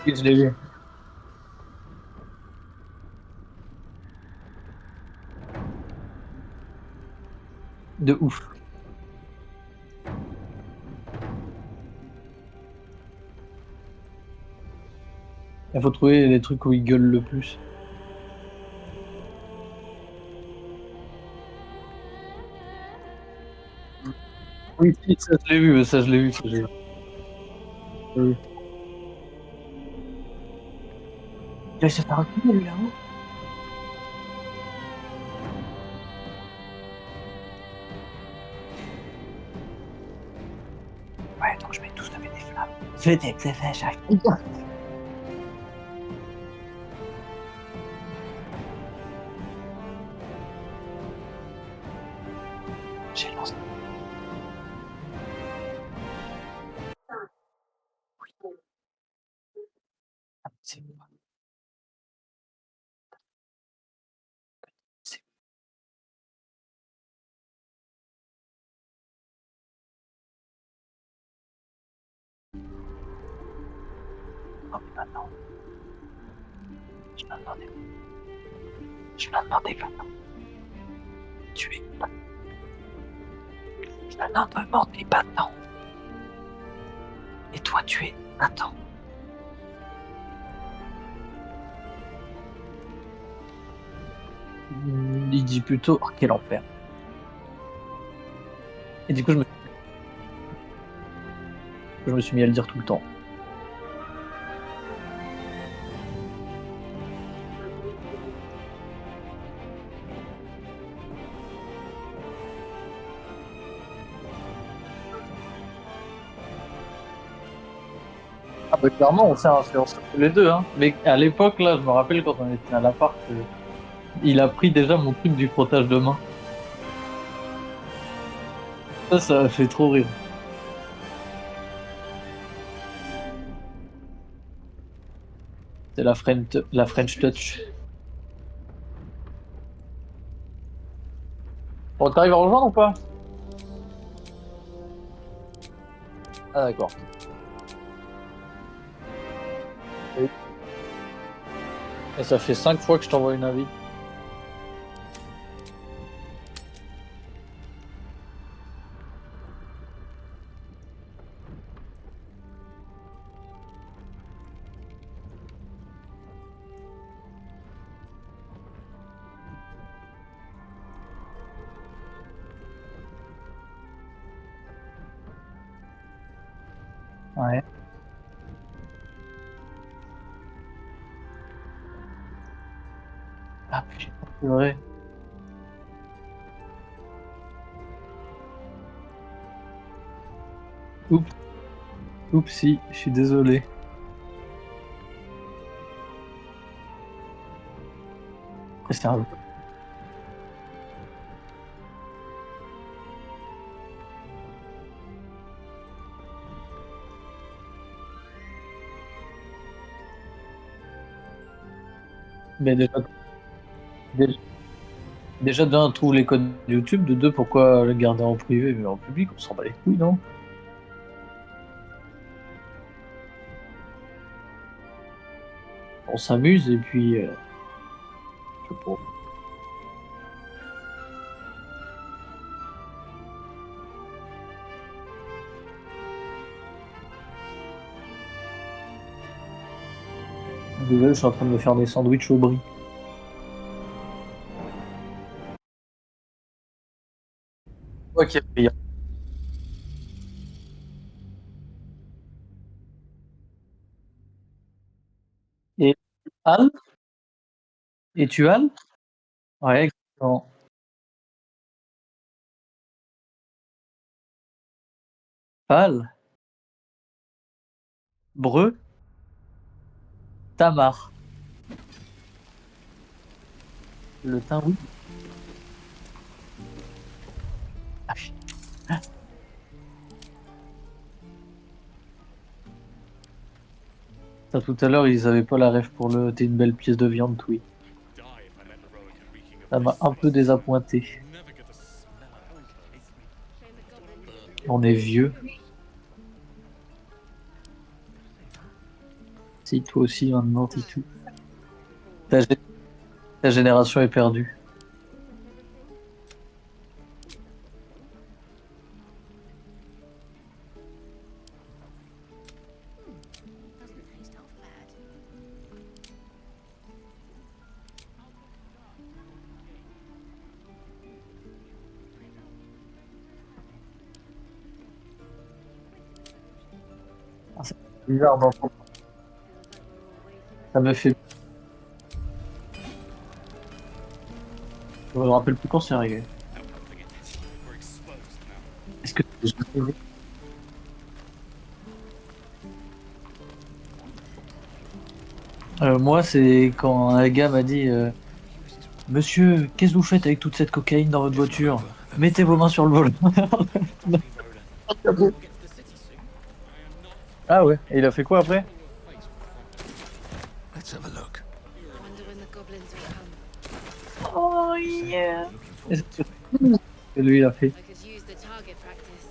Oui, je l'ai vu. De ouf. Il faut trouver les trucs où ils gueulent le plus. Oui, si, ça je l'ai vu, ça je l'ai vu, ça je l'ai vu. Oui. Il va se faire enculer, lui, là-haut. Ouais, donc je mets tous lever des flammes. Fais des effets, j'arrive. J'ai lancé. C'est bon. C'est bon. Oh, mais maintenant, je me demandais, je me demandais maintenant. Tu es. Je me demandais maintenant. Et toi, tu es. Attends. Il dit plutôt, oh, quel enfer. Et du coup, je me suis mis à le dire tout le temps. Ah bah clairement, on s'est influencé tous les deux, hein. Mais à l'époque, là, je me rappelle quand on était à l'appart, il a pris déjà mon truc du frottage de main. Ça m'a fait trop rire. C'est la French Touch. Bon, t'arrives à rejoindre ou pas? Ah d'accord. Oui. Et ça fait 5 fois que je t'envoie une invite. Ouais. Ah putain, c'est vrai. Oups, oupsie, je suis désolé. C'est un... Mais déjà, déjà d'un, on trouve les codes YouTube. De deux, pourquoi le garder en privé, mais en public, on s'en bat les couilles, non? On s'amuse et puis, je sais pas. Désolé, je suis en train de me faire des sandwichs au brie. Ok, brillant. Et Al? Et tu Al? Ouais, exactement. Al, Breu, Tamar. Le teint, oui. Ah, putain, tout à l'heure, ils avaient pas la ref pour le t'es une belle pièce de viande, oui. Ça m'a un peu désappointé. On est vieux. Si, toi aussi, maintenant, Titou. Ta, gé- ta génération est perdue. Doesn't taste half bad. Ah, c'est bizarre d'entendre. Ça me fait. Je me rappelle plus quand c'est arrivé. Est-ce que c'est déjà arrivé? Moi, c'est quand un gars m'a dit Monsieur, qu'est-ce que vous faites avec toute cette cocaïne dans votre voiture? Mettez vos mains sur le volant. Ah ouais, et il a fait quoi après? Let's have a look. Wonder when the goblins will come. Oh yeah. Est-ce que lui il a fait? I could use the target practice.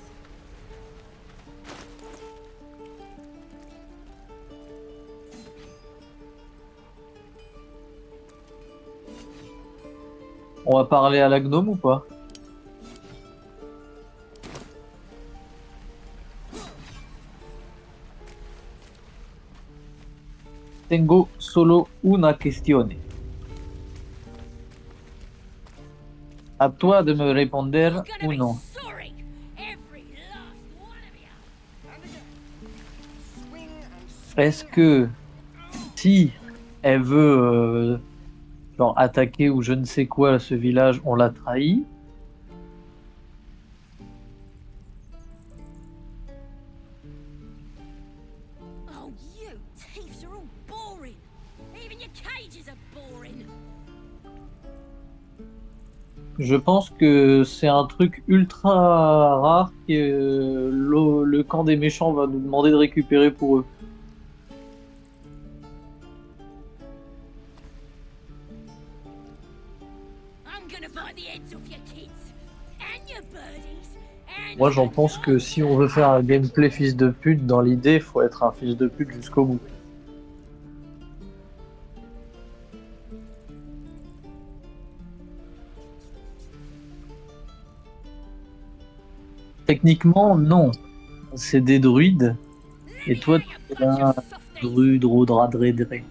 On va parler à la gnome ou pas? Tengo solo una cuestione. À toi de me répondre ou non. Sorry, every last one of you. Est-ce que si elle veut genre attaquer ou je ne sais quoi ce village, on l'a trahi? Oh, you thieves are all boring. Even your cages are boring. Je pense que c'est un truc ultra rare que le camp des méchants va nous demander de récupérer pour eux. I'm gonna bite the heads off your kids and your birdies and Moi, j'en your pense que dogs. si on veut faire un gameplay fils de pute, dans l'idée, faut être un fils de pute jusqu'au bout. Techniquement, non. C'est des druides. Et toi, t'es un druide, rodradrédré.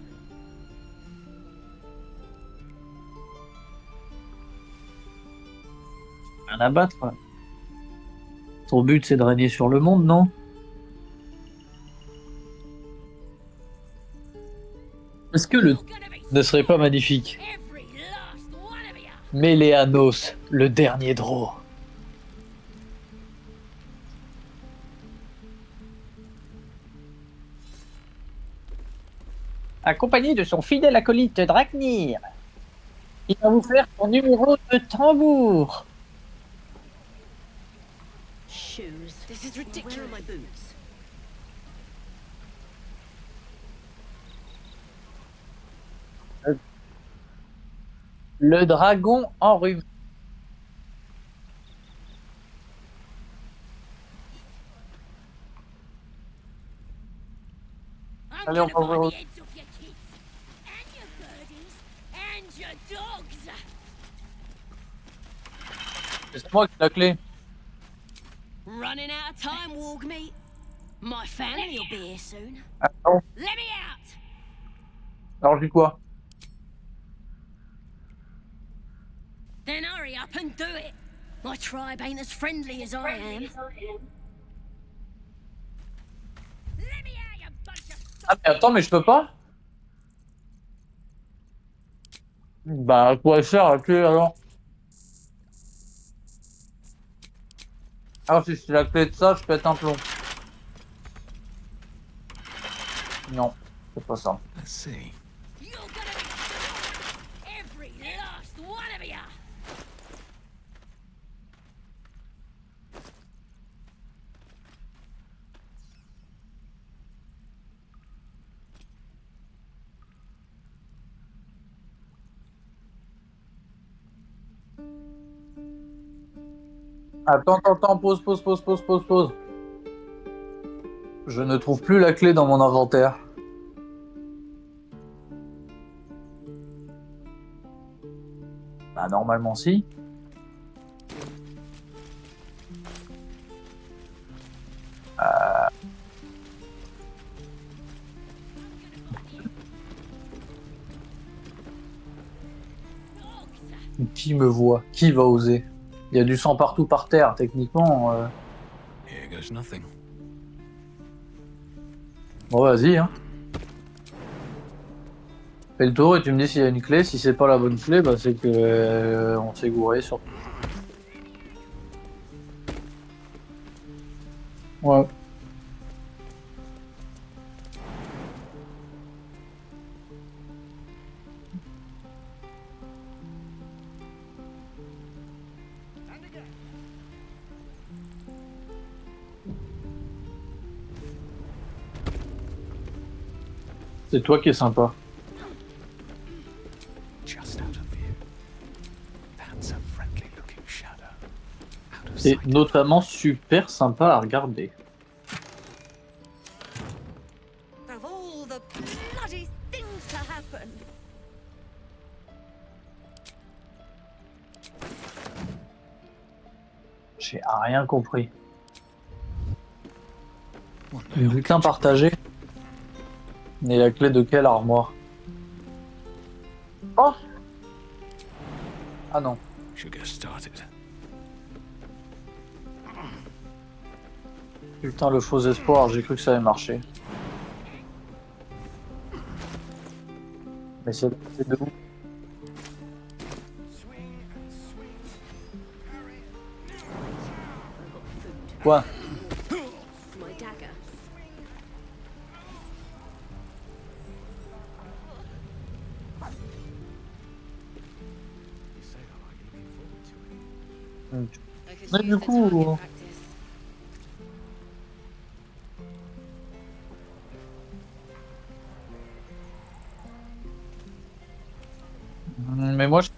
Rien à battre. Ton but, c'est de régner sur le monde, non? Est-ce que le ne serait pas magnifique? Every last one of you. Méléanos, le dernier draw. Accompagné de son fidèle acolyte Draknir. Il va vous faire son numéro de tambour. Shoes. This is ridiculous. Where are my boots? Le dragon enrhumé. I'm Allez, on gonna va voir. bite the heads off your kids and your birdies and your dogs. C'est moi qui ai la clé. Running out of time, Wargmeat. My family will be here soon. Ah, non. Let me out. Alors, je dis quoi? Then hurry up and do it. My tribe ain't as friendly as I am. Let me out, you bunch of Ah, mais attends, mais je peux pas? Bah, à quoi sert la clé alors? Ah, si c'est la clé de ça, je pète un plomb. Non, c'est pas ça. Let's see. You're gonna be every last one of you. Attends, pause. Je ne trouve plus la clé dans mon inventaire. normalement si. Qui me voit? Qui va oser? Il y a du sang partout par terre, techniquement. Here goes nothing. Bon, vas-y, hein. Fais le tour et tu me dis s'il y a une clé. Si c'est pas la bonne clé, bah c'est que on s'est gouré sur. Ouais. C'est toi qui es sympa. Just out of view. That's a friendly looking shadow. Out of Et sight. notamment super sympa à regarder. Of all the bloody things to happen. J'ai rien compris. One day I'll Bulletin catch a partagé. Et la clé de quelle armoire? Oh! Ah non. break. Should get started. Putain, le faux espoir, j'ai cru que ça allait marcher. Mais c'est de où? Quoi? My dagger. Mais du coup... Mais moi, je sais pas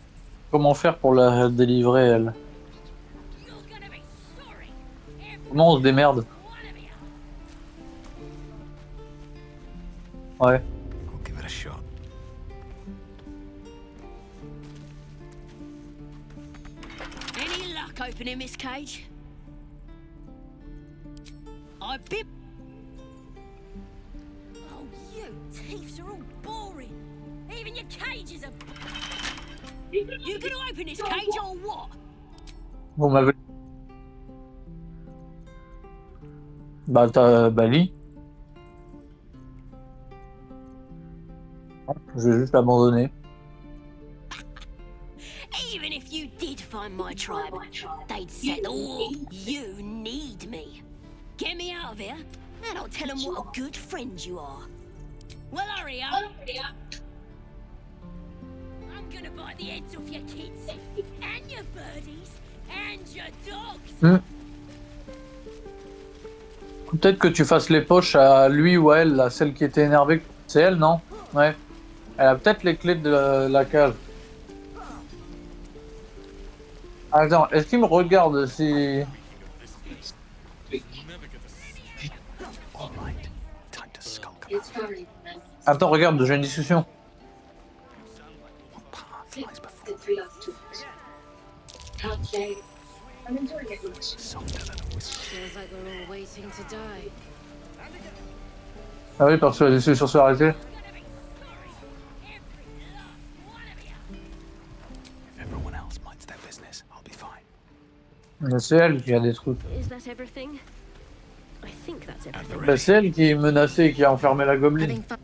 comment faire pour la délivrer, elle. You're gonna be sorry. Every Comment on se démerde? one of you. Ouais. I'll give it a shot. Any luck opening this cage? I bit. Oh, you thieves are all boring. Even your cages are. You gonna open this cage or what? Vous m'avez... Bah, t'as Bali. Je vais juste l'abandonner. Even if you did find my tribe, they'd say, "Oh, you need me. Get me out of here, and I'll tell them what a good friend you are." Well, hurry up. I'm gonna bite the heads off your kids, and your birdies, and your dogs. Peut-être que tu fasses les poches à lui ou à elle, là, celle qui était énervée. C'est elle, non? Ouais. Elle a peut-être les clés de la cage. Attends, est-ce qu'il me regarde si... All right. Time to skulk about. Attends, regarde, j'ai une discussion. What path lies before? Softer than a whisper. Feels like we're all waiting to die. Ah oui, parce que la discussion s'est arrêtée. If everyone else minds their business, I'll be fine. Mais c'est elle qui a des trucs. Is that everything? I think that's At the everything. Bah, ready. c'est elle qui est menacée et qui a enfermé la gobeline. Having fun.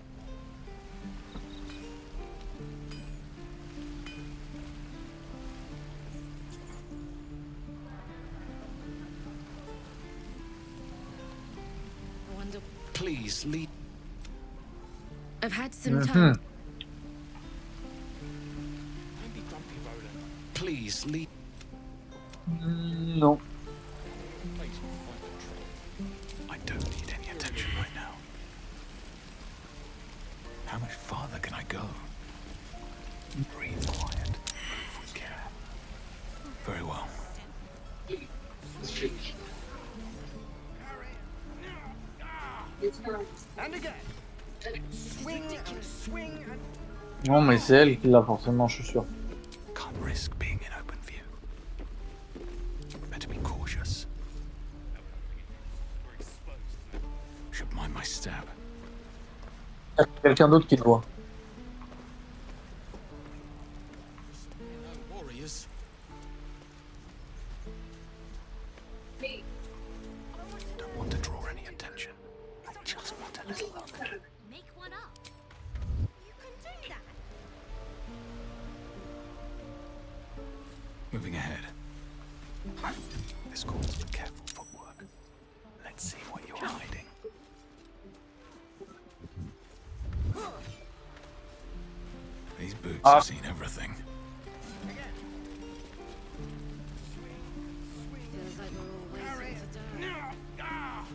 I wonder. Please lead. I've had some Mhm. time. Please lead. Non. I don't need any attention right now. How much farther can I go? Breathe quiet. Move with care. Very well. Non, mais c'est elle qui l'a forcément, je suis sûr. Can't risk being Il y a quelqu'un d'autre qui le voit. Warriors. Don't want to draw any attention. I just want a little look. Make one up. You can do that. Moving ahead. This calls for careful footwork. Let's see what you're hiding. These boots have seen everything. Feels like we're all waiting to die.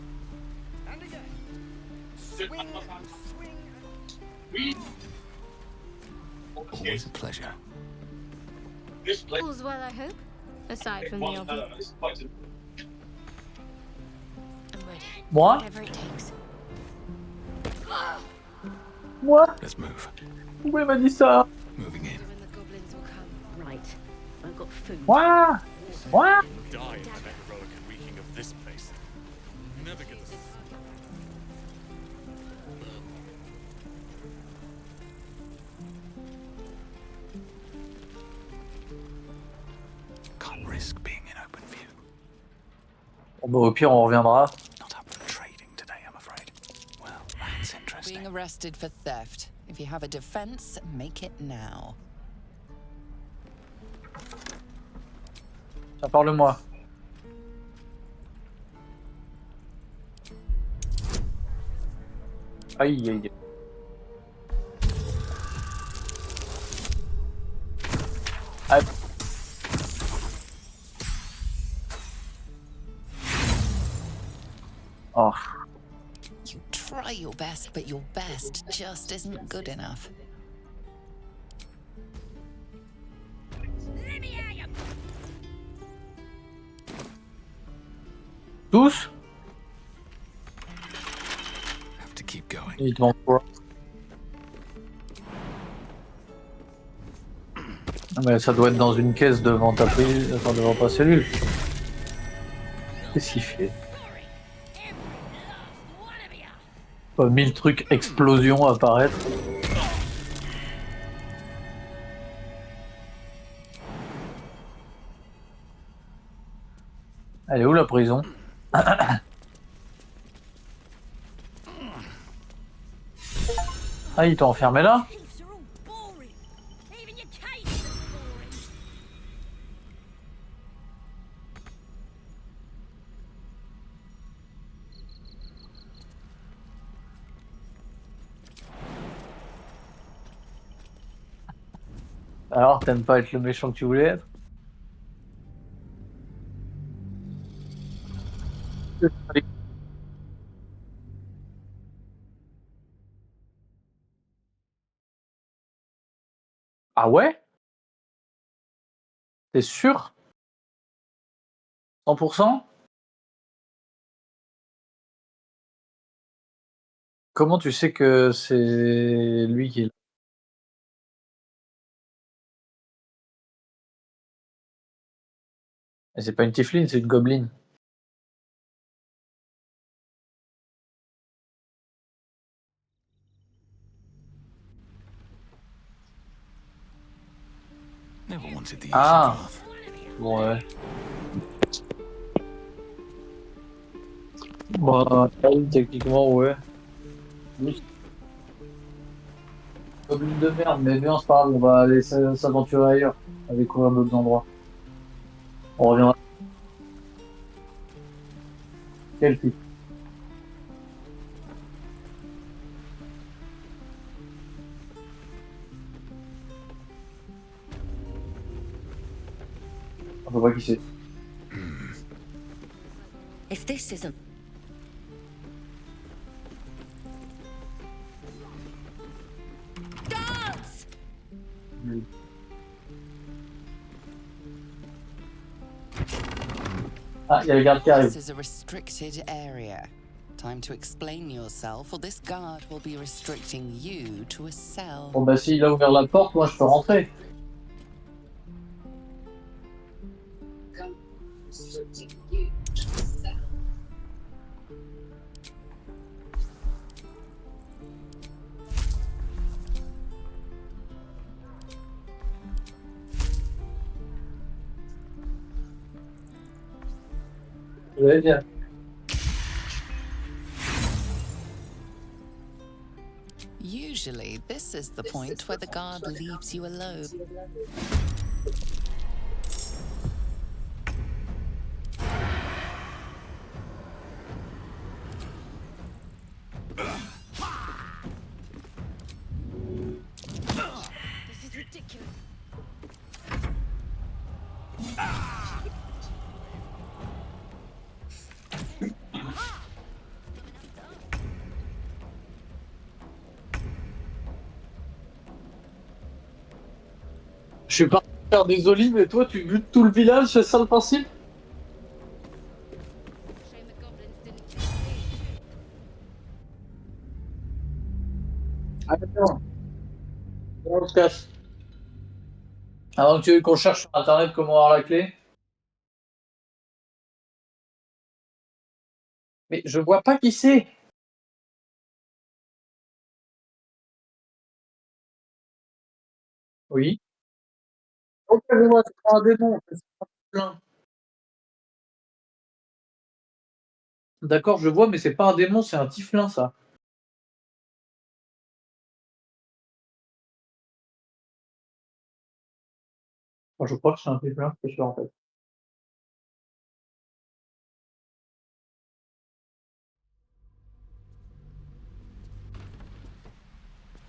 Always a pleasure. All's well, I hope. Aside from the obvious. I'm ready. Moi? Whatever it takes. Moi? Let's move. Pourquoi il m'a dit ça? Moving in. When the goblins will come. Right. I've got food. Moi? Moi? Die in the heroic and reeking of this place. Never get the Can't risk being in open view. Bon, bah, au pire, on reviendra. Not up for trading today, I'm afraid. Well, that's interesting. Being arrested for theft. If you have a defense, make it now. Tiens, parle-moi. Aïe, aïe. Ah. Oh. You try your best, but your best just isn't good enough. Let me at you. Tous? Have to keep going. Il demande quoi? Mais ça doit être dans une caisse devant ta prise, enfin devant ta cellule. Qu'est-ce qu'il fait? Sorry. Every last one of you. Pas 1000 trucs explosion apparaître. Elle est où la prison? Ah, il t'a enfermé là? Thieves are all boring. Even your cases are boring. Alors, t'aimes pas être le méchant que tu voulais être? Ah ouais? T'es sûr? 100%? Comment tu sais que c'est lui qui est là? Et c'est pas une tiefling, c'est une gobeline. Never wanted the easy Ah. path. Bon, ouais. Bah, techniquement, ouais. Juste. Gobeline de merde, mais bien, c'est pas grave, on va aller s'aventurer ailleurs, à découvrir d'autres endroits. On reviendra. Quel type? On peut pas qui c'est. If this isn't. Guards! Ah, il y a le garde qui arrive. This is a restricted area. Time to explain yourself, or this guard will be restricting you to a cell. Bon bah s'il a ouvert la porte, moi je peux rentrer. J'allais dire. Usually, this is the point where the guard leaves you alone. This is ridiculous. Je suis parti faire des olives et toi tu butes tout le village, c'est ça le principe? Shame the goblins didn't kill me. Ah d'accord. On se casse. Avant que tu veux qu'on cherche sur internet comment avoir la clé. Mais je vois pas qui c'est. Oui. Ok, je vois, c'est pas un démon, c'est un plein. D'accord, je vois, mais c'est pas un démon, c'est un tiflin, ça. Enfin, je crois que c'est un tiflin, c'est sûr, en fait.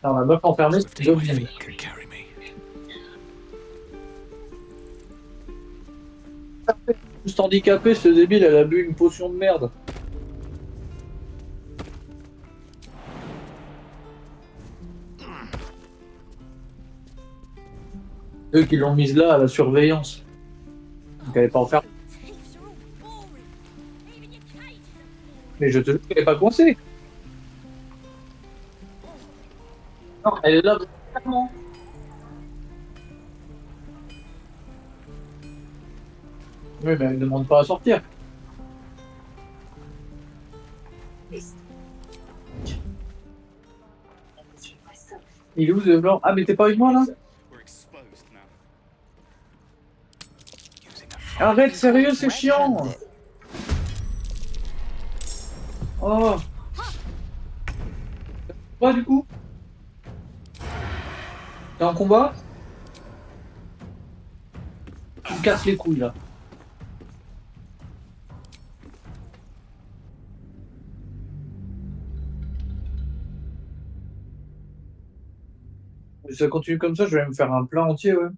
Alors, la meuf enfermée, c'est Swiftly my Goblin. feet can carry me. Juste handicapé, ce débile, elle a bu une potion de merde. Eux qui l'ont mise là à la surveillance. Donc elle est pas enfermée. Thieves are all boring. Even your cages are boring. Mais je te jure qu'elle est pas coincée. Non, elle est là vraiment. Oui, mais elle ne demande pas à sortir. Il est où, ce blanc? Ah, mais t'es pas avec moi, là? We're exposed now. Using a Arrête, sérieux, c'est Red chiant. Handed. Oh. Quoi, du coup? T'es en combat? Tu me casses les couilles, là. Si ça continue comme ça, je vais me faire un plat entier, ouais.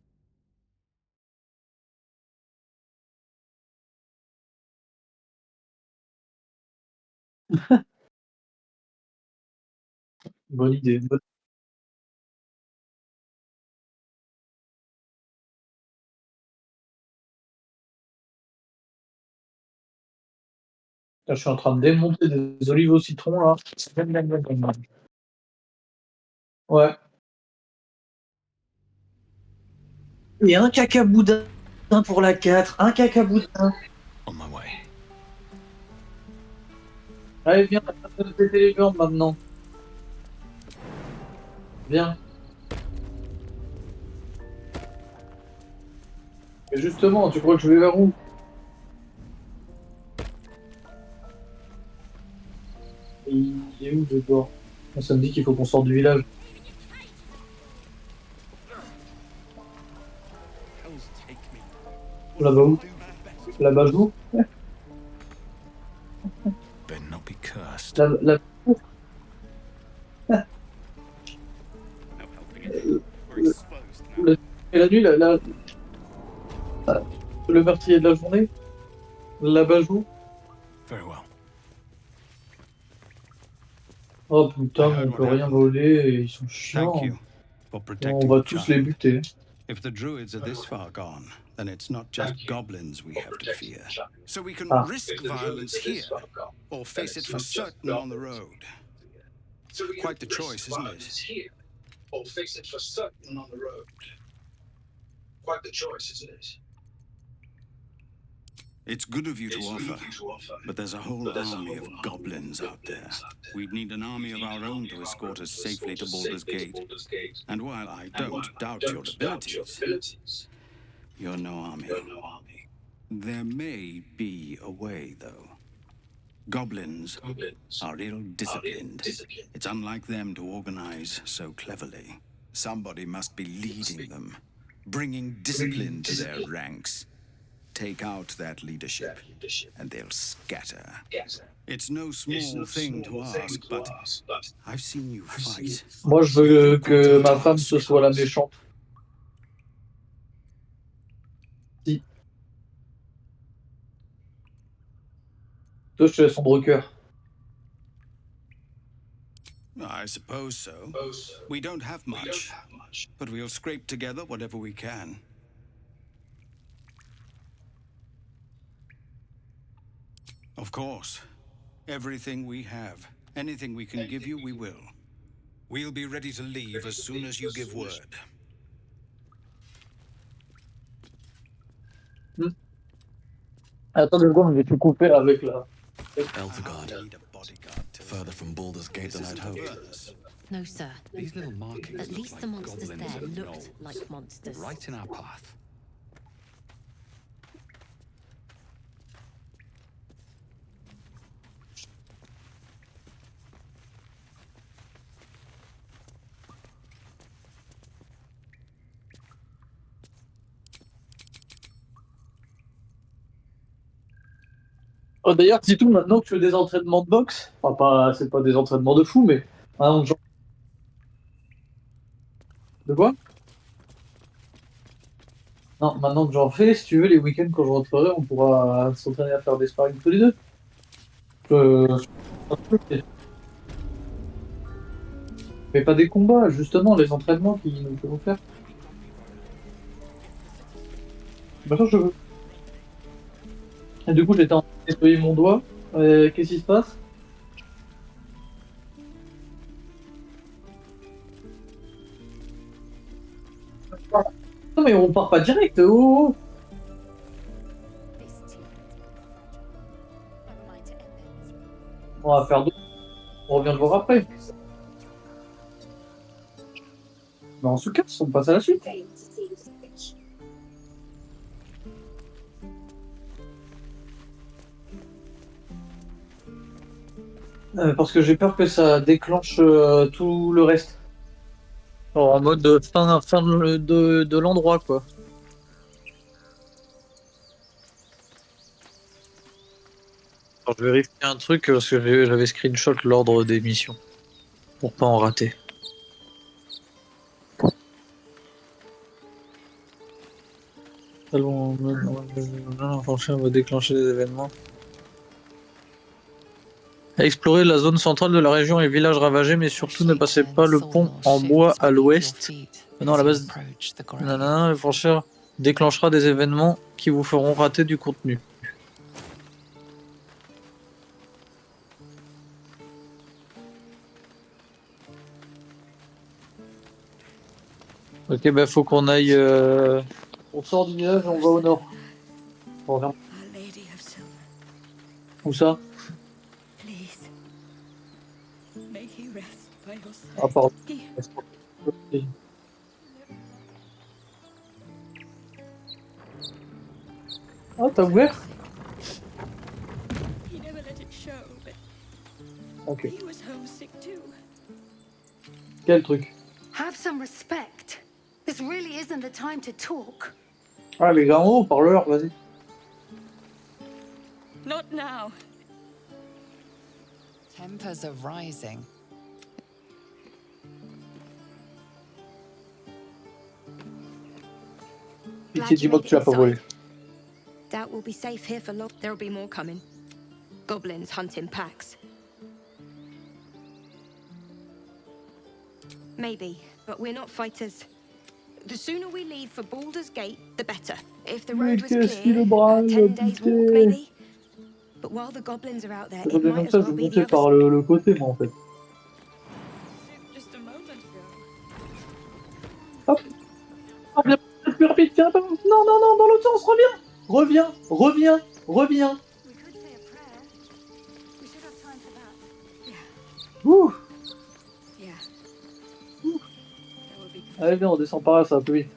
Bonne idée. Là, je suis en train de démonter des olives au citron, là. Ouais. Et un cacaboudin pour la 4. Un cacaboudin. on my way. Allez, viens, on va te péter les jambes maintenant. Viens. Mais justement, tu crois que je vais vers où? Il est où, ce bord? Ça me dit qu'il faut qu'on sorte du village. Hells take me. Là-bas où? Do better. Là-bas où? Better not be cursed. Là, No helping it. We're exposed now. et la nuit, le meurtrier de la journée? Là-bas où? Very well. Oh putain, I heard on what peut rien happened. voler et ils sont chiants. Thank you for On protecting va the tous les child. buter. If the druids are this far gone, then it's not just goblins we have to fear. So we can Ah. risk violence here, or face it for certain on the road. Quite the choice, isn't it? Or face it for certain on the road. Quite the choice, isn't it? It's good of you to offer, but there's a whole army of goblins out there. We'd need an army of our own to escort us safely to Baldur's Gate. And while I don't doubt your abilities, you're no army. There may be a way, though. Goblins are ill-disciplined. It's unlike them to organize so cleverly. Somebody must be leading them, bringing discipline to their ranks. Take out that leadership, and they'll scatter. It's no small thing to ask, but I've seen you fight. Moi, je veux que ma femme ce soit la méchante. Si. Toi, je te laisse sombre cœur. I suppose so. We don't have much, but we'll scrape together whatever we can. Of course. Everything we have. Anything we can give you, we will. We'll be ready to leave as soon as you give word. Attends 2 secondes, je vais tout couper avec la... Eldergard, further from Baldur's Gate than I'd hoped. No, sir. These little markings At least look the like monsters goblins there and looked gnolls. like monsters. Right in our path. Oh, d'ailleurs, dis tout, maintenant que tu fais des entraînements de boxe, enfin, pas, c'est pas des entraînements de fou, mais maintenant que de quoi? Non, maintenant que j'en fais, si tu veux, les week-ends quand je rentrerai, on pourra s'entraîner à faire des sparring tous les deux. Mais pas des combats, justement, les entraînements qui nous feront faire. Maintenant, je veux. Et du coup, j'étais en train de nettoyer mon doigt. Qu'est-ce qui se passe? Non, mais on part pas direct, oh! On va faire d'autres. On revient le voir après. Mais on se casse, on passe à la suite. Parce que j'ai peur que ça déclenche tout le reste. Alors, en mode fin de l'endroit, quoi. Alors, je vérifie un truc parce que j'avais screenshot l'ordre des missions. Pour pas en rater. On va déclencher des événements. Explorer la zone centrale de la région et villages ravagés, mais surtout ne passez pas le pont en bois à l'ouest. Non, à la base, le franchir déclenchera des événements qui vous feront rater du contenu. Ok, bah faut qu'on aille. On sort du village et on va au nord. On revient. Où ça? Ah, pardon. Ah, t'as ouvert? Ok. Quel truc? Have some respect. This really isn't the time to talk. Ah, les gars en haut, parleur, vas-y. Not now. Tempers are rising. Pitié, dis-moi que tu l'as pas volé. Doubt we'll be safe here for long. There'll be more coming. Goblins hunt in packs. Maybe, but we're not fighters. The sooner we leave for Baldur's Gate, the better. If the road was clear, 10 days walk maybe. But while the goblins are out there, it might as well be the par others. le côté, moi, en fait. Just a moment ago. Hop. Ah, bien, plus rapide, tiens, non, non, non, dans l'autre sens, reviens. Reviens, reviens, reviens. We could say a prayer. We should have time for that. Ouh. Yeah. Allez, viens, on descend par là, ça va plus vite.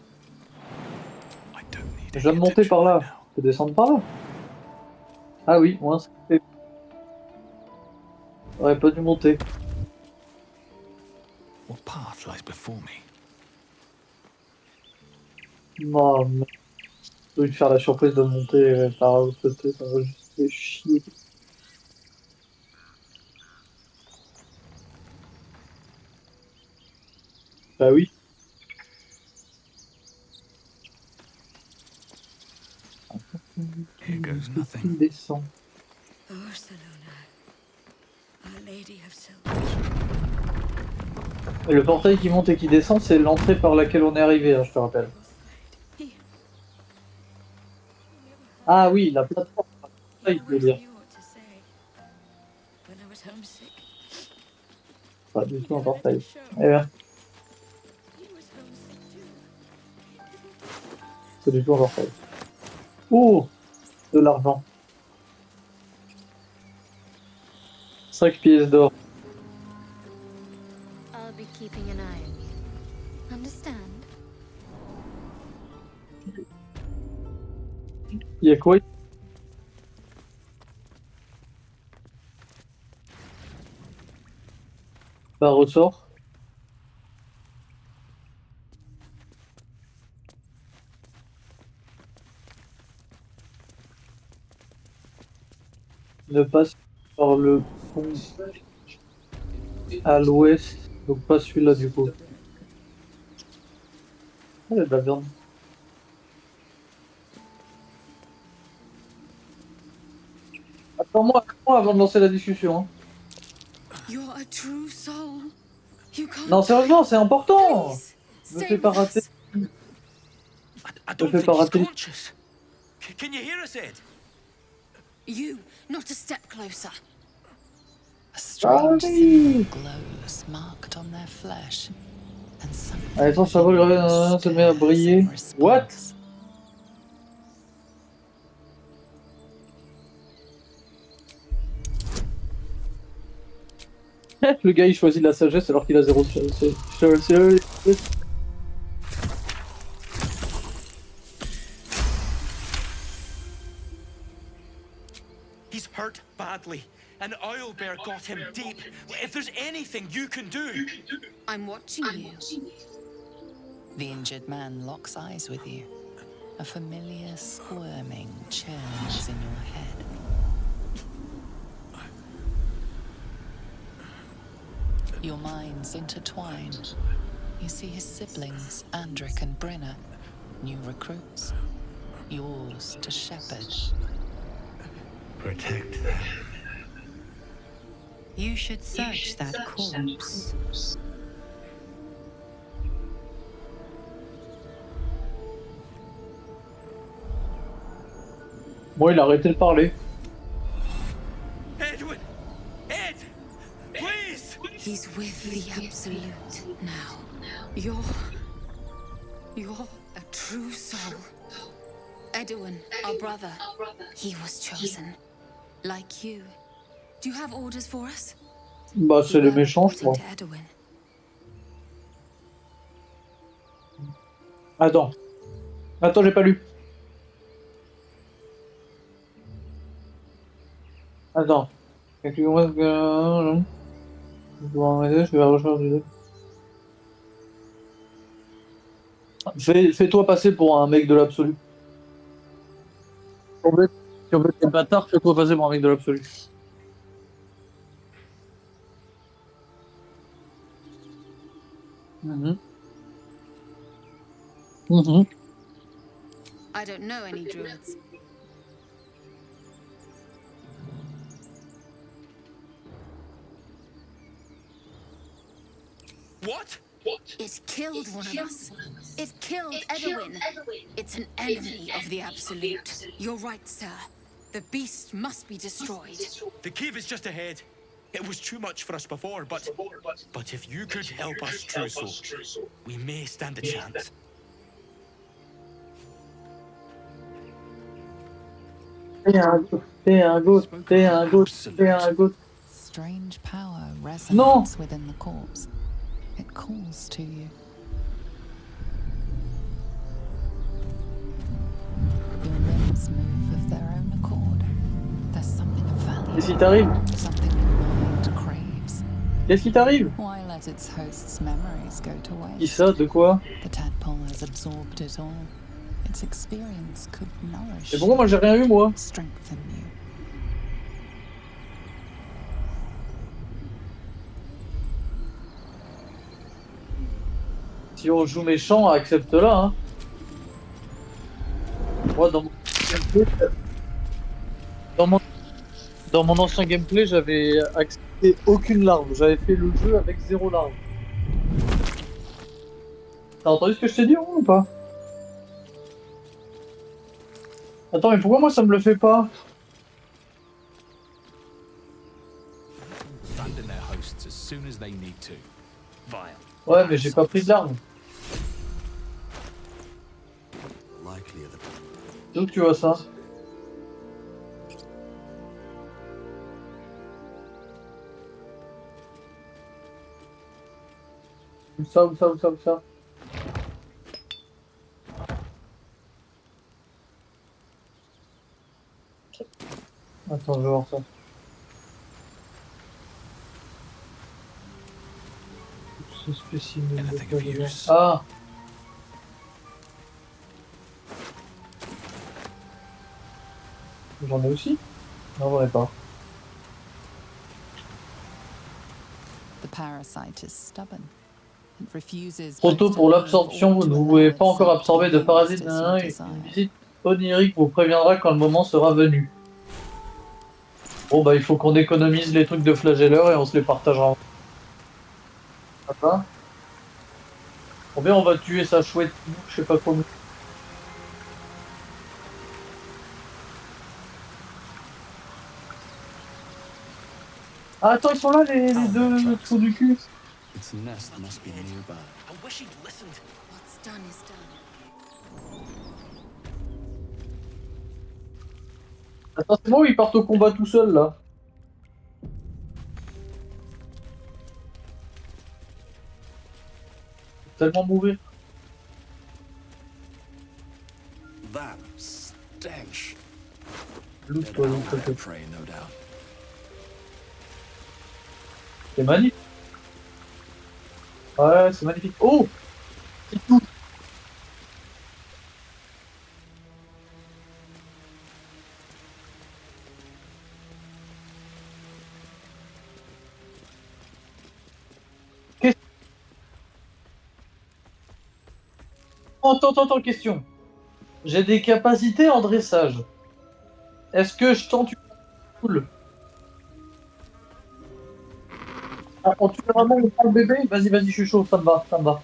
I don't need Je viens de any monter par attention là. right now. peux descendre par là. Ah oui, moins ça fait. J'aurais pas dû monter. What path lies before me? Non, mais... J'ai envie de faire la surprise de monter par l'autre côté, ça va juste faire chier. Bah oui. Here goes nothing. Il descend. Oh, Salona. Our Lady of Silver. Et le portail qui monte et qui descend, c'est l'entrée par laquelle on est arrivé, hein, je te rappelle. Ah oui, la plateforme. Ça, il veut dire. Pas du tout un portail. Eh bien. C'est du tout un portail. Oh, de l'argent. 5 pièces d'or. I'll be keeping an eye on you. Understand? Il y a quoi? Bah, ressort. Ne passe par le pont à l'ouest, donc pas celui-là du coup. Ah, il y a de la viande. Attends-moi avant de lancer la discussion. Hein. You're a true soul. You can't Non, sérieusement, c'est important. Please, Ne stay fais pas with rater. us. I don't fais think pas he's rater. conscious. Can you hear us, Ed? You, not a step closer. A strange Allez. symbol glows marked on their flesh. And Allez, attends, ça va, le gars se met à briller. What? Le gars il choisit la sagesse alors qu'il a 0 He's hurt badly, and Owlbear got him deep. If there's anything you can do... I'm watching you. The injured man locks eyes with you. A familiar squirming churns in your head. Your minds intertwine. You see his siblings, Andric and Brenna, new recruits, yours to shepherd. Protect them. You should search that corpse. Moi, il a arrêté de parler. Edwin! Ed! Please! He's with the Absolute now. You're a true soul. Edwin, our brother, he was chosen. Like you. Do you have orders for us? Bah, c'est les méchants, je crois. To Edwin. Attends. Attends, j'ai pas lu. Attends. Explique-moi ce que... Je dois en aider, je vais à la recherche du... Fais-toi passer pour un mec de l'absolu. Si on veut être des bâtards, fais-toi passer pour un mec de l'absolu. I don't know any druids. What? It killed one of us. It killed Edwin. It's an enemy of the Absolute. You're right, sir. The beast must be destroyed. The cave is just ahead. It was too much for us before, but if you could help us, True Soul, we may stand a chance. Strange power resonates within the corpse. It calls to you. Your limbs move. Qu'est-ce qui t'arrive? Something your mind craves. Qu'est-ce qui t'arrive? Why let its host's memories go to Qui waste? ça? De quoi? The tadpole has absorbed it all. Its experience could nourish Et pourquoi moi j'ai rien eu moi? strengthen you. Si on joue méchant, accepte-la. Hein. Moi, dans mon ancien gameplay, j'avais accepté aucune larve. J'avais fait le jeu avec 0 larve. T'as entendu ce que je t'ai dit ou pas? Attends, mais pourquoi moi ça me le fait pas? Abandon their hosts as soon as they need to. Vile. Ouais, mais j'ai pas pris de larve. D'où tu vois ça? Où ça, où ça, où ça, où ça? Attends, je vais voir ça. Ce spécimen de Anything of use? Ah! J'en ai aussi? Non, j'en ai pas. The parasite is stubborn. It refuses Trop tôt both pour to l'absorption, live vous or ne to pouvez allow pas encore itself to absorber de be parasites. used as you Une desire. visite onirique vous préviendra quand le moment sera venu. Bon bah il faut qu'on économise les trucs de flagelleur et on se les partagera. Ça va? Combien on va tuer sa chouette? Je sais pas comment. Ah attends, ils sont là les deux trous du cul. Its nest must be nearby. I wish he'd listened. What's done is done. Attends, c'est moi ou ils partent au combat tout seuls là? Tellement mourir. That stench. Loot-toi, loot-toi. Prey, no doubt. C'est magnifique. Ouais, c'est magnifique. Oh! C'est tout. Attends, question. J'ai des capacités en dressage. Est-ce que je tente une poule? Ah, on tue vraiment on prend le bébé? Vas-y, vas-y, je suis chaud, ça me va, ça me va.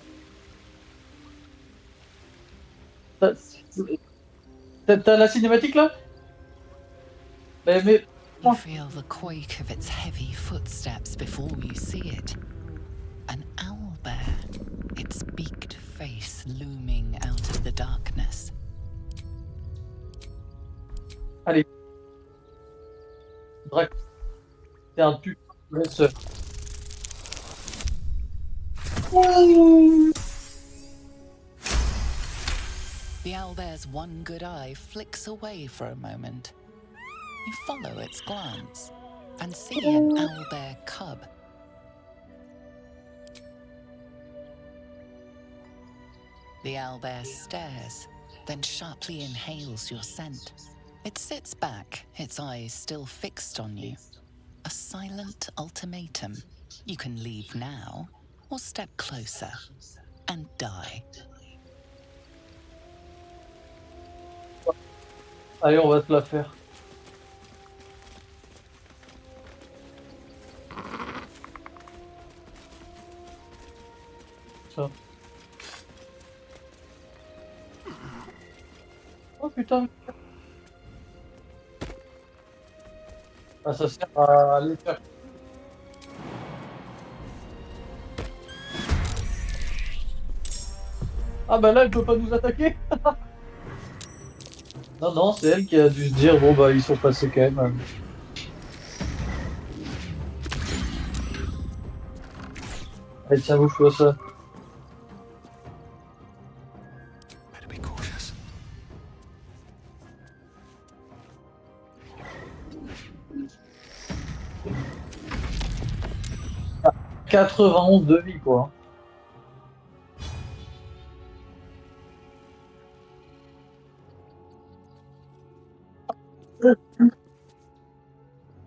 T'as la cinématique là? Mais... You feel the quake of its heavy footsteps before you see it. An owlbear, its beaked face looming out of the darkness. Allez. Drac. C'est un putain de dresseur. The owlbear's one good eye flicks away for a moment. You follow its glance and see an owlbear cub. The owlbear stares, then sharply inhales your scent. It sits back, its eyes still fixed on you. A silent ultimatum. You can leave now, or step closer and die. Allez, on va te la faire. Ça. Oh putain. Ah, ça sert à aller faire. Ah bah là, elle peut pas nous attaquer. Non, c'est elle qui a dû se dire, bon bah ils sont passés quand même. Allez, tiens, vous faites ça. Better be cautious. 91 de vie, quoi.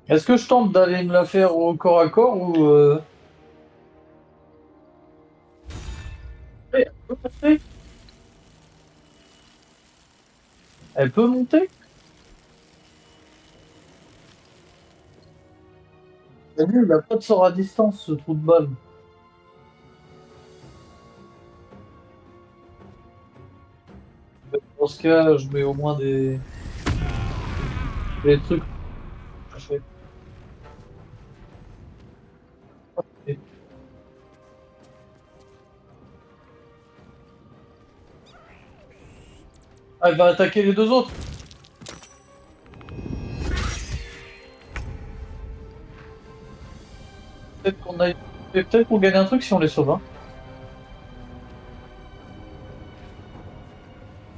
Est-ce que je tente d'aller me la faire au corps à corps ou... Elle peut monter? Il n'a pas de sort à distance, ce trou de balle. Dans ce cas, je mets au moins des trucs. Ah, elle va attaquer les deux autres. Peut-être qu'on gagne un truc si on les sauve. Hein.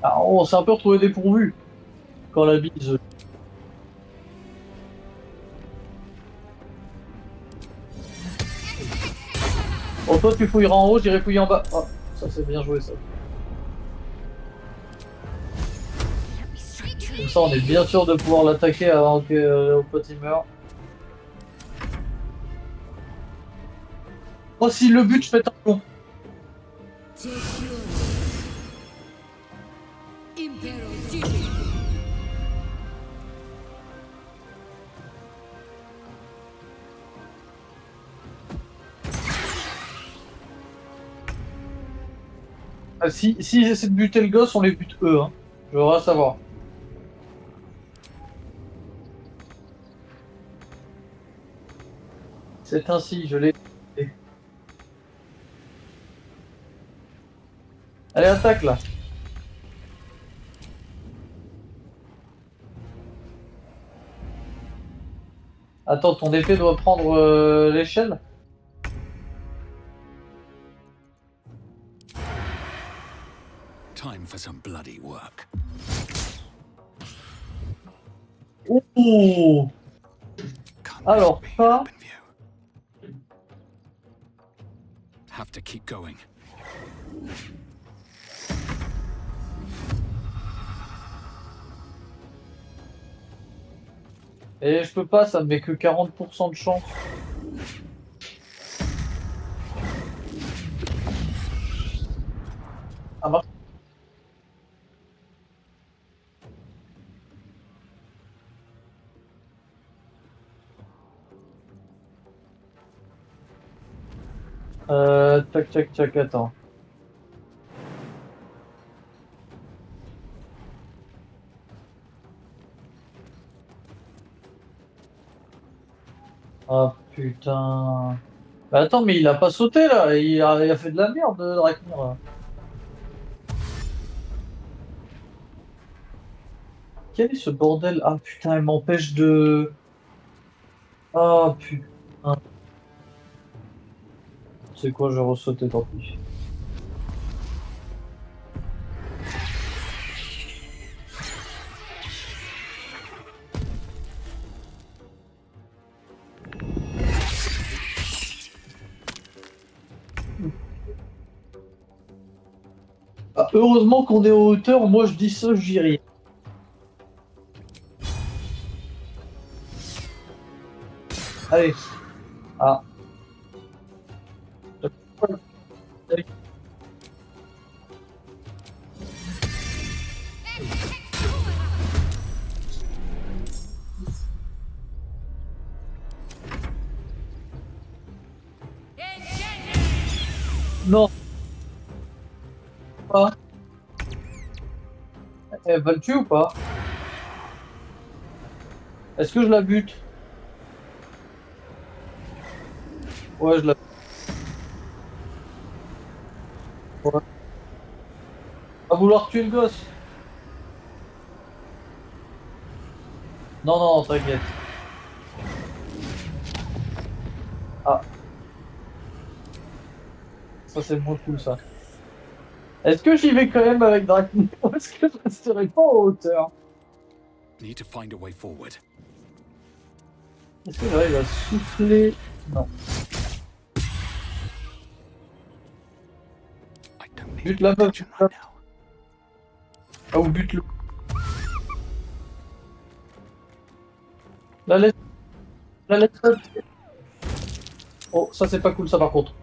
Ah, on s'est un peu retrouvé dépourvu quand la bise. Oh, toi tu fouilleras en haut, j'irai fouiller en bas. Oh, ça c'est bien joué ça. Comme ça on est bien sûr de pouvoir l'attaquer avant que pote il meure. Oh, si le but je pète un plomb. Ah, si ils essaient de buter le gosse, on les bute eux. Hein. Je voudrais savoir. C'est ainsi, je l'ai. Allez, attaque là. Attends, ton épée doit prendre l'échelle. Time for some bloody work. Oh. Alors, ça. Have to keep going. Et je peux pas, ça me met que 40% de chance. Ah bah. Tac, attends. Ah putain. Bah attends, mais il a pas sauté là, il a fait de la merde, Draknir là. Quel est ce bordel? Ah putain, il m'empêche de... Ah putain. C'est quoi, je vais ressauter, tant pis. Ah, heureusement qu'on est en hauteur, moi je dis ça, j'y rien. Allez. Ah. Non. Pas. Elle va le tuer ou pas? Est-ce que je la bute? Ouais, je la... Ouais. Va vouloir tuer le gosse. Non, t'inquiète. Ah. Ça c'est moins cool ça. Est-ce que j'y vais quand même avec Draknir? Est-ce que je resterai pas en hauteur? Need to find a way forward. Est-ce que là il va souffler? Non. Bute la meuf. Ah, ou bute-le. La laisse. La laisse. Oh, ça c'est pas cool ça par contre.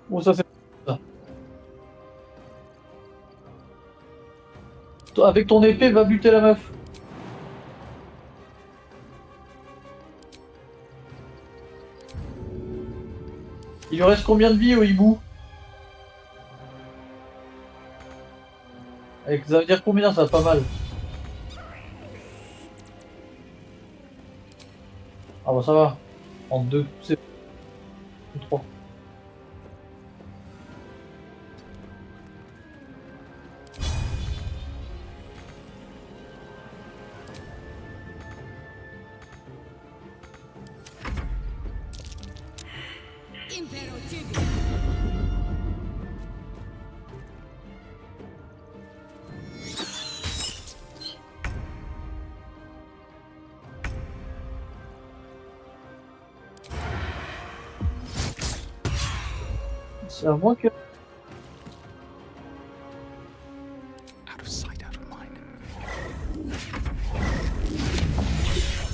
Oh, ça c'est ça. Avec ton épée, va buter la meuf. Il lui reste combien de vie au hibou? Avec ça veut dire combien, ça, pas mal. Ah bah ça va. En 2, c'est 3. C'est à moi que... Out of sight, out of mind.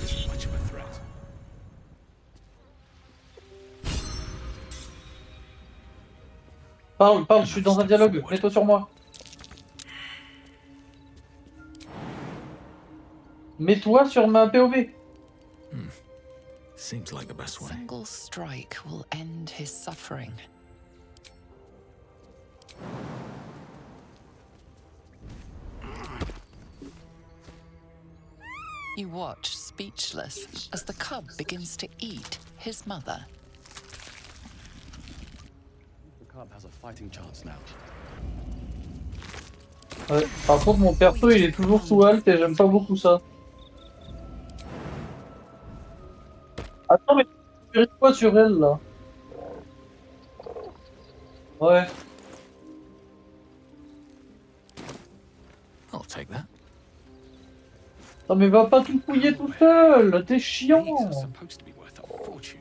Isn't much of a threat. Parle, parle, je suis dans un dialogue, mets-toi sur moi. Mets-toi sur ma POV. Seems like the best way. Single strike will end his suffering. You watch, speechless, as the cub begins to eat his mother. The cub has a fighting chance now. Ouais. Par contre, mon perso, il est toujours sous alt et j'aime pas beaucoup ça. Attends, mais tu fais quoi sur elle, là? Ouais. I'll take that. Non mais va pas tout fouiller tout seul, t'es chiant. These are supposed to be worth a fortune.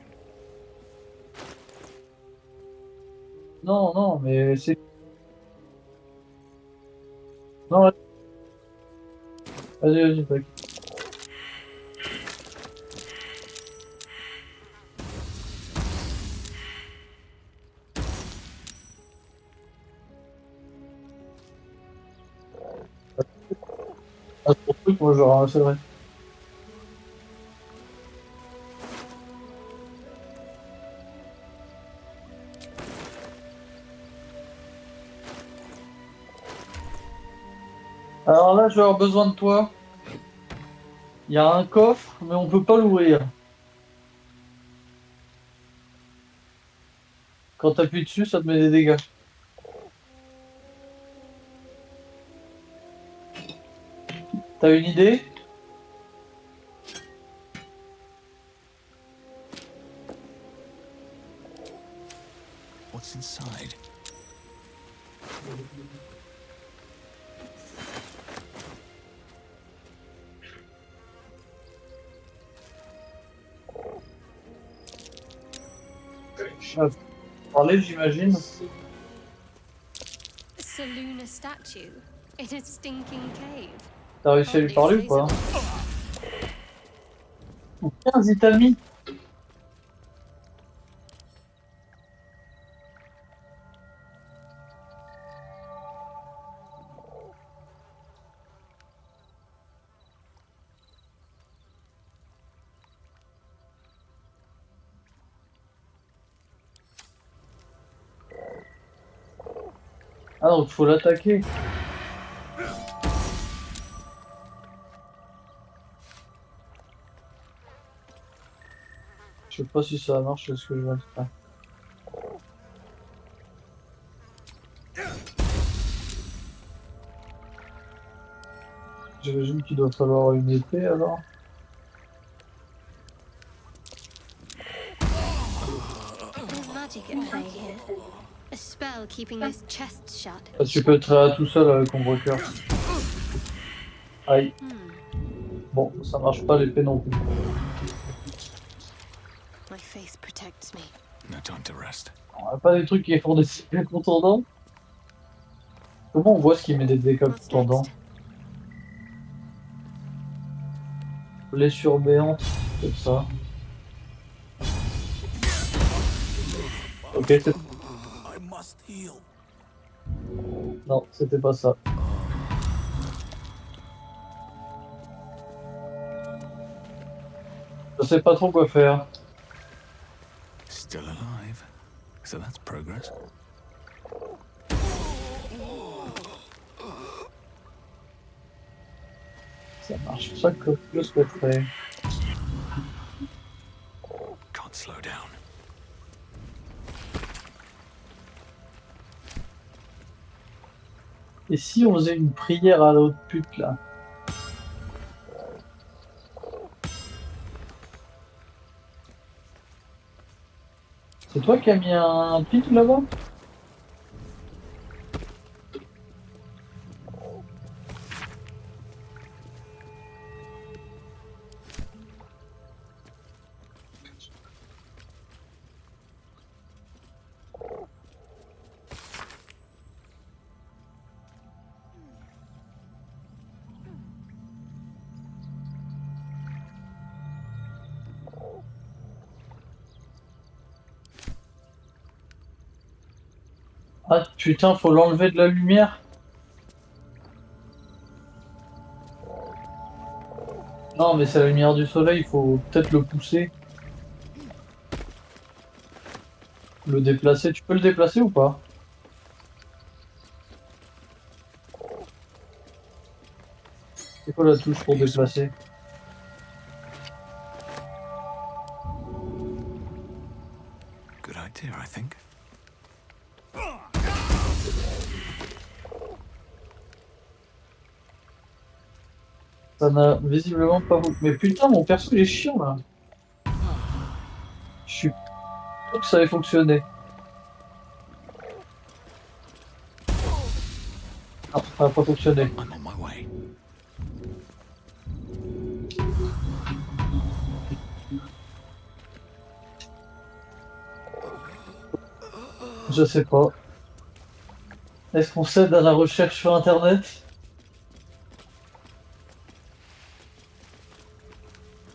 Non, non, mais c'est... Non, vas-y, vas-y, tac. Ah, ce truc, moi je ramasserai. Alors là, je vais avoir besoin de toi. Il y a un coffre, mais on peut pas l'ouvrir. Quand t'appuies dessus, ça te met des dégâts. T'as une idée? What's inside? Parler, j'imagine. Selûne statue in a stinking cave. T'as réussi à lui parler ou pas? Ou 15 Itami. Ah donc faut l'attaquer. Je sais pas si ça marche ce que je vais faire. J'imagine qu'il doit falloir une épée alors. There's magic at play here. A spell keeping this chest shut. Ah, tu peux être tout seul avec ton breaker. Aïe. Bon, ça marche pas l'épée non plus. My faith protects me. No time to rest. On a pas des trucs qui font des dégâts contondants. Comment on voit ce qui met des dégâts contondants? Blessure béante, comme ça. Ok, c'est... I must heal. Non, c'était pas ça. Je sais pas trop quoi faire. Still alive. So that's progress. Ça marche pas comme je le souhaiterais. Can't slow down. Et si on faisait une prière à l'autre pute là? C'est toi qui as mis un pit là-bas? Ah putain, faut l'enlever de la lumière. Non mais c'est la lumière du soleil, il faut peut-être le pousser. Le déplacer, tu peux le déplacer ou pas? C'est quoi la touche pour déplacer? Good idea, I think. Ça n'a visiblement pas beaucoup. Mais putain, mon perso il est chiant là. Je suis sûr que ça avait fonctionné. Non, ça n'a pas fonctionné. I'm on my way. Je sais pas. Est-ce qu'on cède à la recherche sur internet?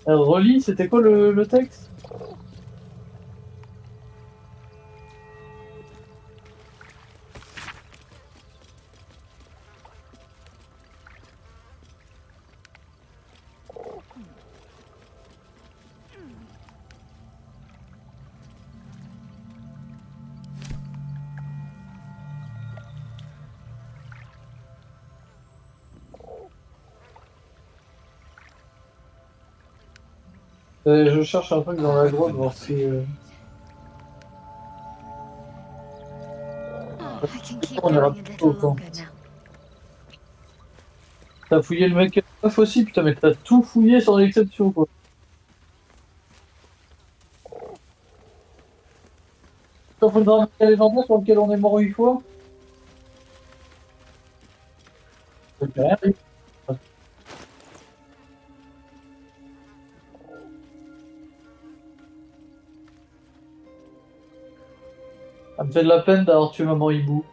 Relis, c'était quoi le texte? Je cherche un truc dans la grotte, voir si... I can keep On ira going a plutôt au little camp. longer now. T'as fouillé le mec meuf aussi, putain, mais t'as tout fouillé sans exception, quoi. T'as fait le drame légendaire sur lequel on est mort 8 fois? C'est quand même... Ça me fait de la peine d'avoir tué maman hibou.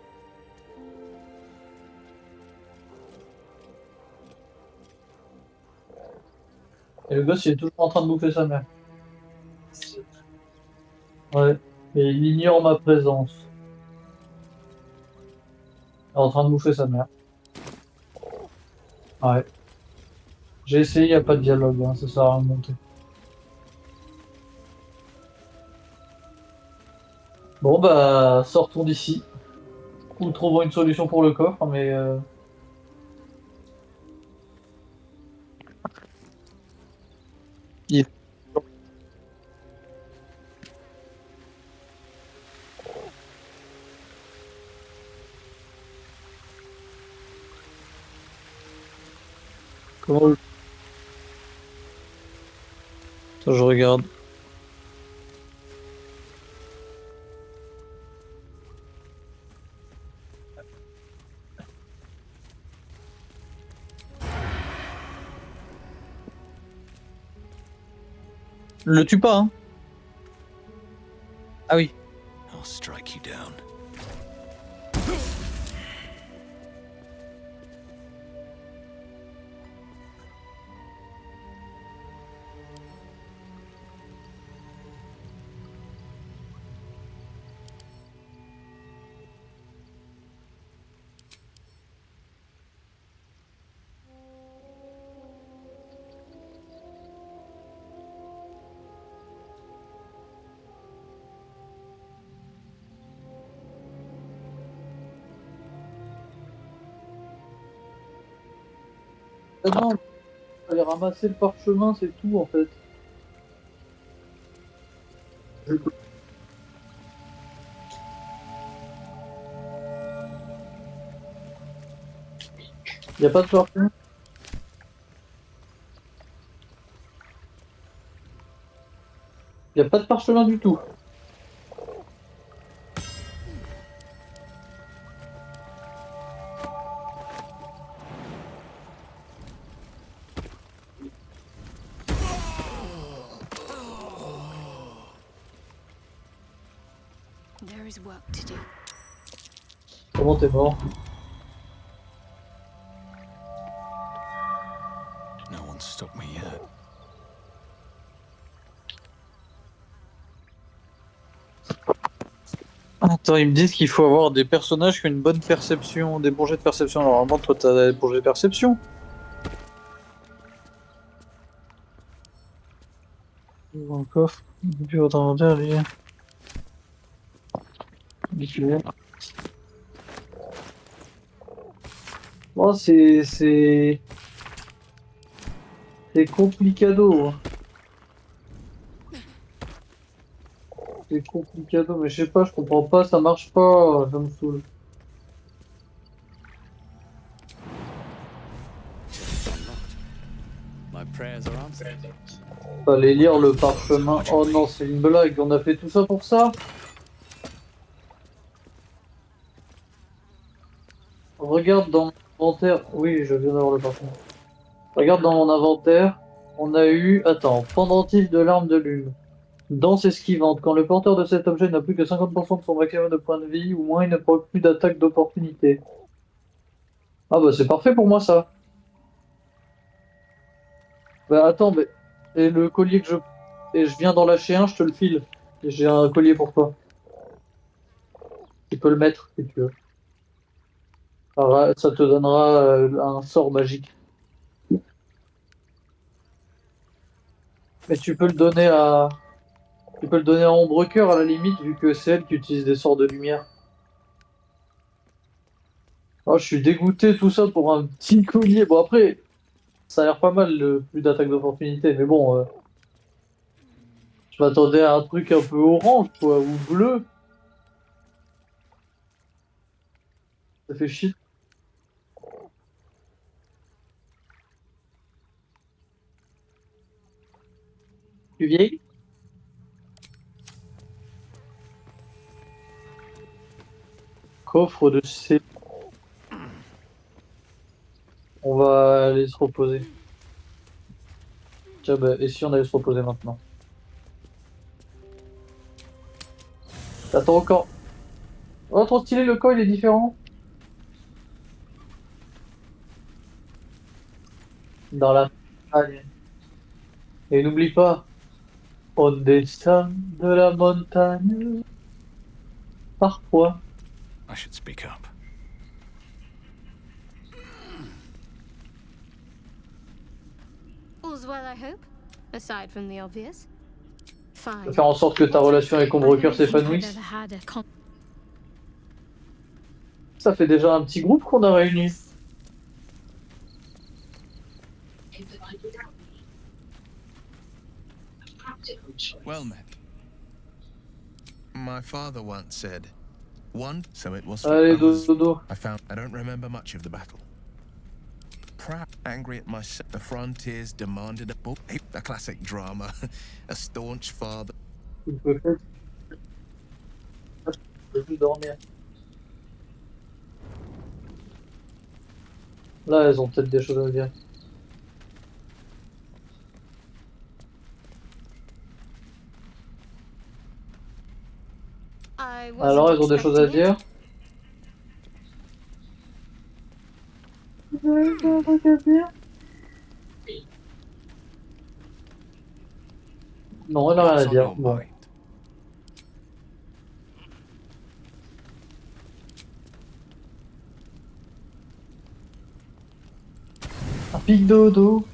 Et le gosse il est toujours en train de bouffer sa mère. Ouais, et il ignore ma présence. Il est en train de bouffer sa mère. Ouais. J'ai essayé, il n'y a pas de dialogue, hein, ça sert à rien de monter. Bon bah, sortons d'ici. Ou trouvons une solution pour le coffre, mais... Il... Comment... Attends, je regarde. Le tue pas, hein. Ah oui. I'll strike you down. Ah non, fallait ramasser le parchemin, c'est tout en fait. Y a pas de parchemin? Y a pas de parchemin du tout. There is work to do. Comment t'es mort? No one's stopped me yet. Attends, ils me disent qu'il faut avoir des personnages qui ont une bonne perception, des bons jets de perception. Alors, normalement, toi, t'as des bons jets de perception. Dans le coffre. Depuis votre inventaire, lui. Bon, c'est complicado. Hein. C'est complicado, mais je sais pas, je comprends pas, ça marche pas, ça me saoule. My prayers are answered. Fallait lire le parchemin. Oh non, c'est une blague, on a fait tout ça pour ça? Regarde dans mon inventaire. Oui, je viens d'avoir le parchemin. Regarde dans mon inventaire. On a eu. Attends, pendentif de l'arme de lune. Danse esquivante. Quand le porteur de cet objet n'a plus que 50% de son maximum de points de vie, ou moins il ne provoque plus d'attaque d'opportunité. Ah bah c'est parfait pour moi ça. Bah attends, mais. Et le collier que je. Et je viens d'en lâcher un, je te le file. Et j'ai un collier pour toi. Tu peux le mettre si tu veux. Alors, ça te donnera un sort magique. Mais tu peux le donner à. Tu peux le donner à Ombrecoeur à la limite, vu que c'est elle qui utilise des sorts de lumière. Oh, je suis dégoûté tout ça pour un petit collier. Bon après, ça a l'air pas mal le plus d'attaque d'opportunité, mais bon, je m'attendais à un truc un peu orange, quoi, ou bleu. Ça fait chier. Tu vieilles? Coffre de C. On va aller se reposer. Tiens, bah, et si on allait se reposer maintenant? Attends encore. Oh, trop stylé, le corps il est différent. Dans la montagne. Et n'oublie pas, on descend de la montagne. Parfois. I should speak up. All's well, I hope. Aside from the obvious. Fine. Faire en sorte que ta relation avec Ombrecoeur s'épanouisse. Ça fait déjà un petit groupe qu'on a réuni. Well met. My father once said, one, so it was. Allez, dodo. I don't remember much of the battle. Proud, angry at myself. The frontiers demanded a book. A classic drama. A staunch father. Je peux juste dormir. Là, elles ont peut-être des choses à dire. Alors, ils ont des choses à dire. Ils ont un truc à dire. Non, elle a rien à dire. Bon. Un pic dodo.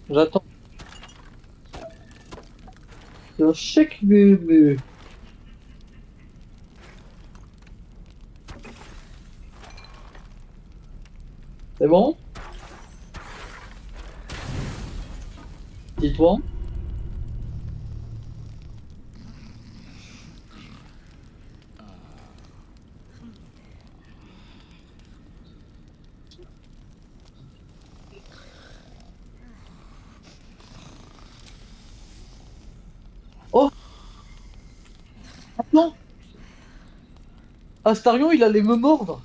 J'attends. C'est un chèque bébé. C'est bon? Dis-toi. Oh! Non! Astarion, il allait me mordre!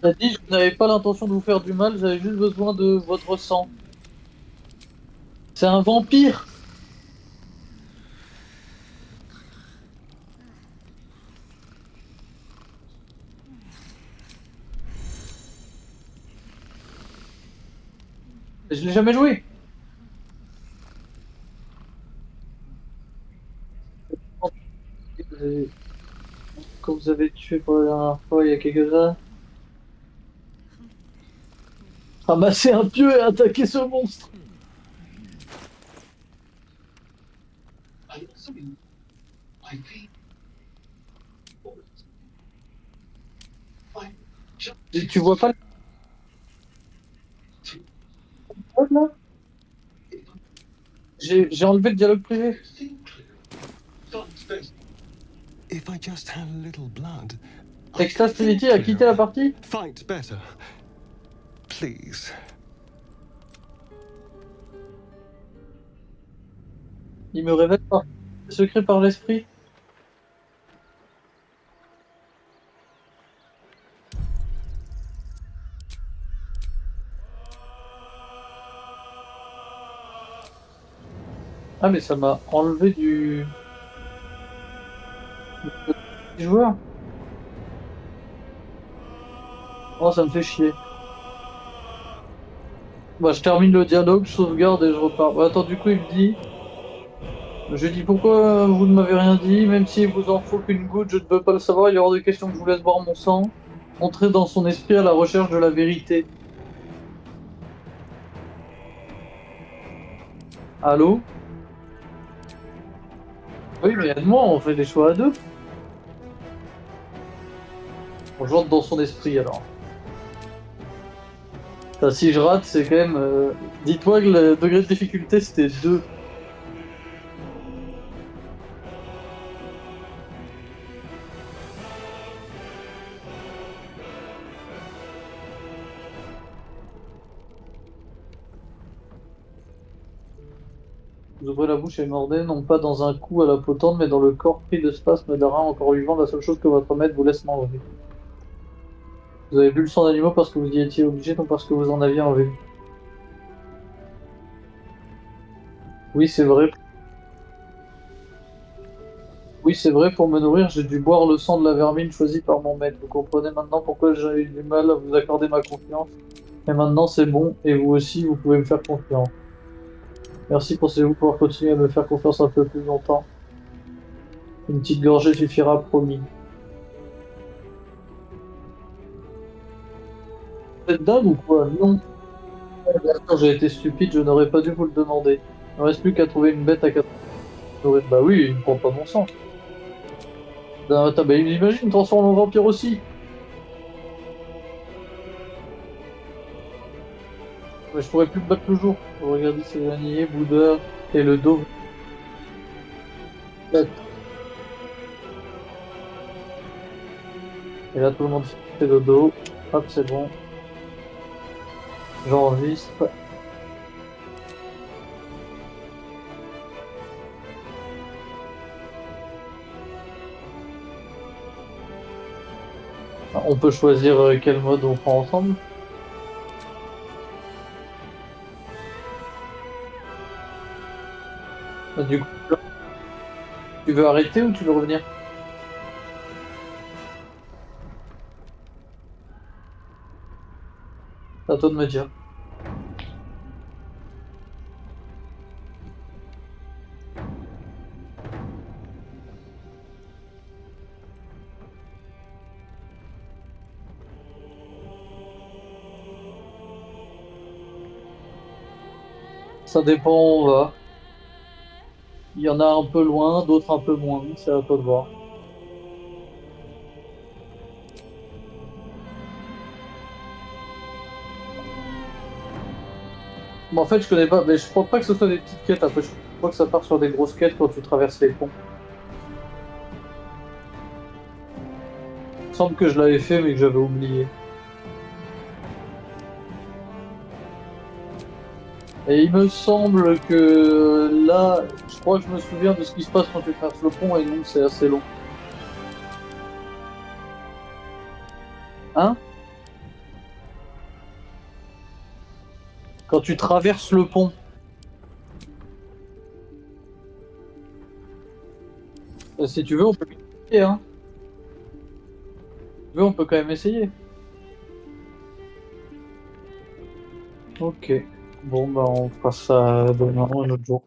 T'as dit, je n'avais pas l'intention de vous faire du mal, j'avais juste besoin de votre sang. C'est un vampire! Je l'ai jamais joué! Quand vous avez tué pour la dernière fois, il y a quelques heures. Ramasser un pieu et attaquer ce monstre! Tu vois pas le... là? J'ai enlevé le dialogue privé. If I just had a little blood. Texas Trinity a quitté la partie? Fight better. Please. Il me révèle par secret par l'esprit. Ah mais ça m'a enlevé du joueur. Oh ça me fait chier. Bah je termine le dialogue, je sauvegarde et je repars. Bah, attends du coup il me dit... Je dis pourquoi vous ne m'avez rien dit, même s'il vous en faut qu'une goutte, je ne peux pas le savoir, il est hors de question que je vous laisse boire mon sang. Entrez dans son esprit à la recherche de la vérité. Allô? Oui mais aide-moi, on fait des choix à deux. On rentre dans son esprit alors. Enfin, si je rate, c'est quand même... Dis-toi que le degré de difficulté c'était 2. Vous ouvrez la bouche et mordez, non pas dans un coup à la potente, mais dans le corps pris de spasmes d'un rat encore vivant, la seule chose que votre maître vous laisse manger. Vous avez bu le sang d'animaux parce que vous y étiez obligé, non parce que vous en aviez envie. Oui, c'est vrai. Oui, c'est vrai, pour me nourrir, j'ai dû boire le sang de la vermine choisi par mon maître. Vous comprenez maintenant pourquoi j'ai eu du mal à vous accorder ma confiance. Mais maintenant c'est bon, et vous aussi, vous pouvez me faire confiance. Merci, pensez-vous pouvoir continuer à me faire confiance un peu plus longtemps? Une petite gorgée suffira, promis. Vous êtes dingue ou quoi? Non. J'ai été stupide, je n'aurais pas dû vous le demander. Il ne reste plus qu'à trouver une bête à 4. Bah oui, il ne prend pas mon sang. Bah, attends, bah imagine, transforme en vampire aussi. Mais je pourrais plus me battre le jour. Regardez ces anillés, Bouddha et le dos. Et là tout le monde fait dodo. Hop, c'est bon. J'enregistre. On peut choisir quel mode on prend ensemble. Bah, du coup, tu veux arrêter ou tu veux revenir? C'est à toi de me dire. Ça dépend où on va. Il y en a un peu loin, d'autres un peu moins. C'est à toi de voir. Mais en fait, je connais pas. Mais je crois pas que ce soit des petites quêtes. Après, je crois que ça part sur des grosses quêtes quand tu traverses les ponts. Il me semble que je l'avais fait, mais que j'avais oublié. Et il me semble que là, je crois que je me souviens de ce qui se passe quand tu traverses le pont, et non, c'est assez long. Hein? Quand tu traverses le pont. Si tu veux, on peut essayer, hein. Si tu veux, on peut quand même essayer. Ok. Bon, bah, on fera ça demain ou un autre jour.